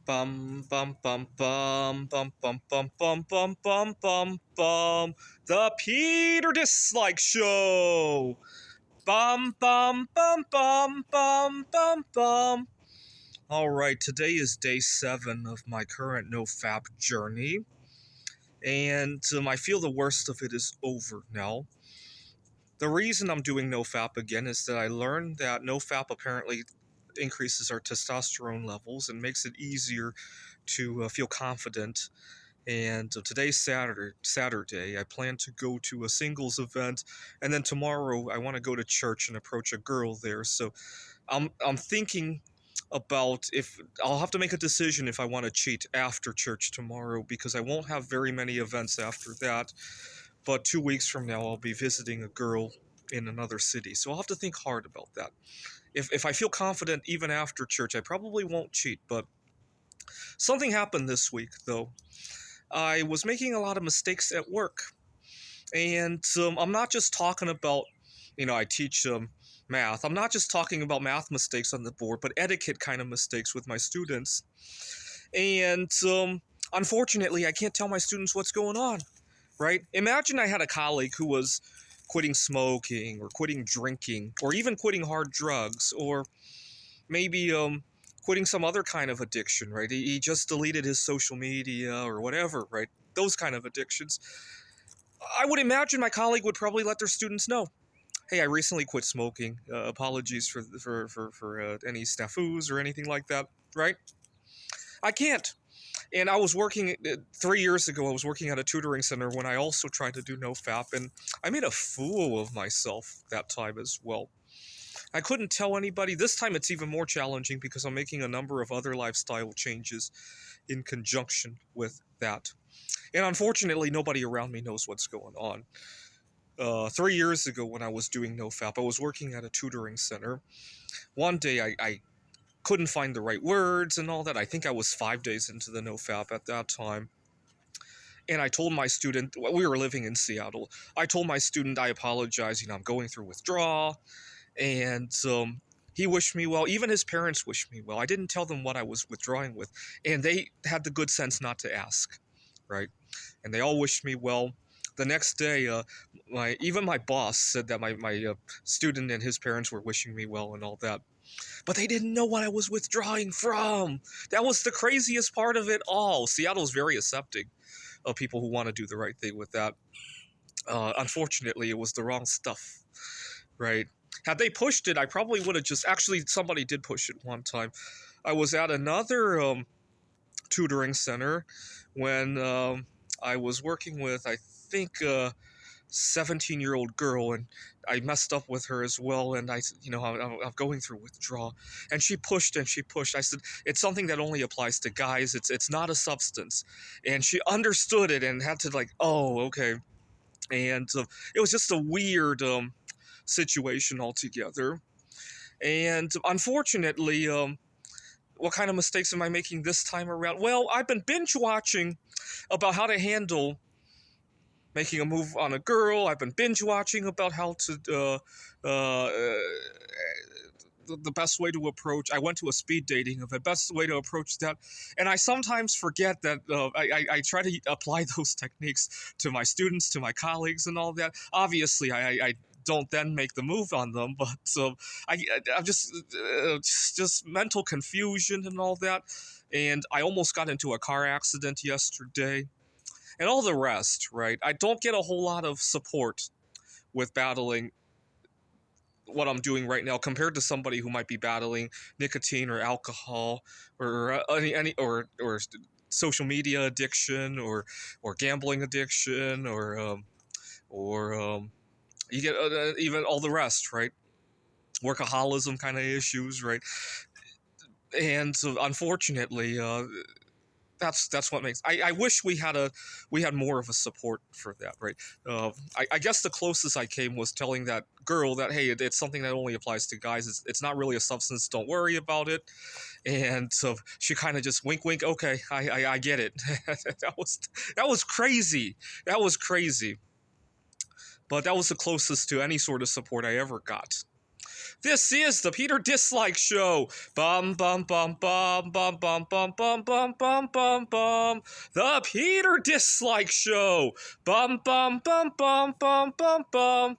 Bum bum bum bum bum bum bum bum bum bum bum bum. The Peter Dislike Show. Bum bum bum bum bum bum bum. All right, today is day 7 of my current nofap journey, and I feel the worst of it is over now. The reason I'm doing nofap again is that I learned that nofap apparently increases our testosterone levels and makes it easier to feel confident. And today's Saturday, I plan to go to a singles event, and then tomorrow I want to go to church and approach a girl there. So I'm thinking about if I'll have to make a decision if I want to cheat after church tomorrow, because I won't have very many events after that. But 2 weeks from now, I'll be visiting a girl in another city, so I'll have to think hard about that. If I feel confident even after church, I probably won't cheat. But something happened this week, though. I was making a lot of mistakes at work. And I'm not just talking about, I teach math. I'm not just talking about math mistakes on the board, but etiquette kind of mistakes with my students. And unfortunately, I can't tell my students what's going on, right? Imagine I had a colleague who was quitting smoking or quitting drinking or even quitting hard drugs, or maybe quitting some other kind of addiction, right? He just deleted his social media or whatever, right? Those kind of addictions. I would imagine my colleague would probably let their students know, hey, I recently quit smoking. Apologies for any snafus or anything like that, right? I can't. And I was working 3 years ago. I was working at a tutoring center when I also tried to do nofap, and I made a fool of myself that time as well. I couldn't tell anybody. This time it's even more challenging because I'm making a number of other lifestyle changes in conjunction with that. And unfortunately, nobody around me knows what's going on. 3 years ago, when I was doing nofap, I was working at a tutoring center. One day, I couldn't find the right words and all that. I think I was 5 days into the nofap at that time. And I told my student, we were living in Seattle. I told my student, I apologize, I'm going through withdrawal. And he wished me well. Even his parents wished me well. I didn't tell them what I was withdrawing with. And they had the good sense not to ask, right? And they all wished me well. The next day, even my boss said that my student and his parents were wishing me well and all that. But they didn't know what I was withdrawing from. That was the craziest part of it all. Seattle's very accepting of people who want to do the right thing with that. Unfortunately, it was the wrong stuff, right? Had they pushed it, I probably would have just... Actually, somebody did push it one time. I was at another tutoring center when I was working with, I think, a 17-year-old girl, and I messed up with her as well, and I'm going through withdrawal, and she pushed and she pushed. I said, it's something that only applies to guys. It's not a substance. And she understood it and had to oh, okay. And it was just a weird situation altogether. And unfortunately, what kind of mistakes am I making this time around? Well, I've been binge watching about how to handle making a move on a girl. I've been binge watching about how to the best way to approach. I went to a speed dating event. Best way to approach that, and I sometimes forget that I try to apply those techniques to my students, to my colleagues, and all that. Obviously, I don't then make the move on them, but I'm just mental confusion and all that. And I almost got into a car accident yesterday, and all the rest, right? I don't get a whole lot of support with battling what I'm doing right now compared to somebody who might be battling nicotine or alcohol or any or social media addiction or gambling addiction or you get even all the rest, right? Workaholism kind of issues, right? And so unfortunately, that's what makes... I wish we had more of a support for that, right? I guess the closest I came was telling that girl that, hey, it's something that only applies to guys. It's not really a substance. Don't worry about it. And so she kind of just wink, wink. Okay, I get it. that was crazy. That was crazy. But that was the closest to any sort of support I ever got. This is the Peter Dislike Show. Bum bum bum bum bum bum bum bum bum bum bum bum. The Peter Dislike Show. Bum bum bum bum bum bum bum.